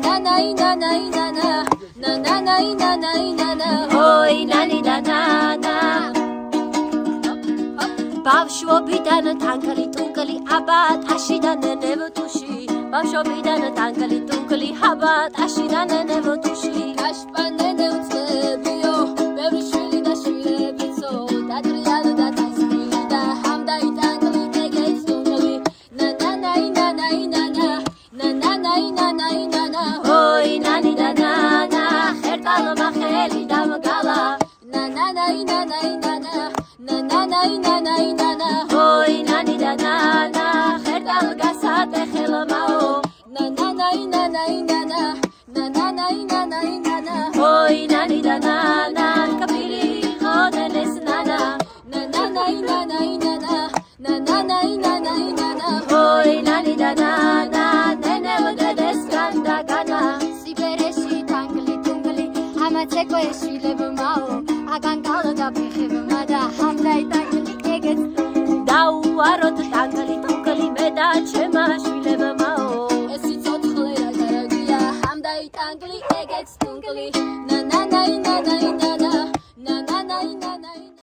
na na na na na na na na na na na na na na hoy nani da na na ბავშვობიდან თანგალი ტუნგალი აბათ აშიდან ნევტუში ბავშვობიდან თანგალი ტუნგალი აბათ აშიდან ნევტუში გაშპანენე უწებიო ბევრი შვილი და შვილებიცო დატრიალო და დასმილი და ჰამდაი ტანგალი ეგეც ტუნგალი na na na na na na na na na na na na na na hoy nani da na na ხერტალო მახელი დამგალა na na na na na na na na na na na na na hoy nani da na na ხერტალ გასატე ხელმაო na na na na na na na na na na na na na na hoy nani da na na kapiri khodenes na na na na na na na na na na na na na na na hoy nani da na na nenelo dedes ganda gana sibereshi tangli tungli hamatseko eshilebmao agangalo da bihebmada hamdai tangli egets dauarot tangli tungli meda chema shvilebmao esi tsotkhle ra daragia hamdai tangli egets tungli na na na na na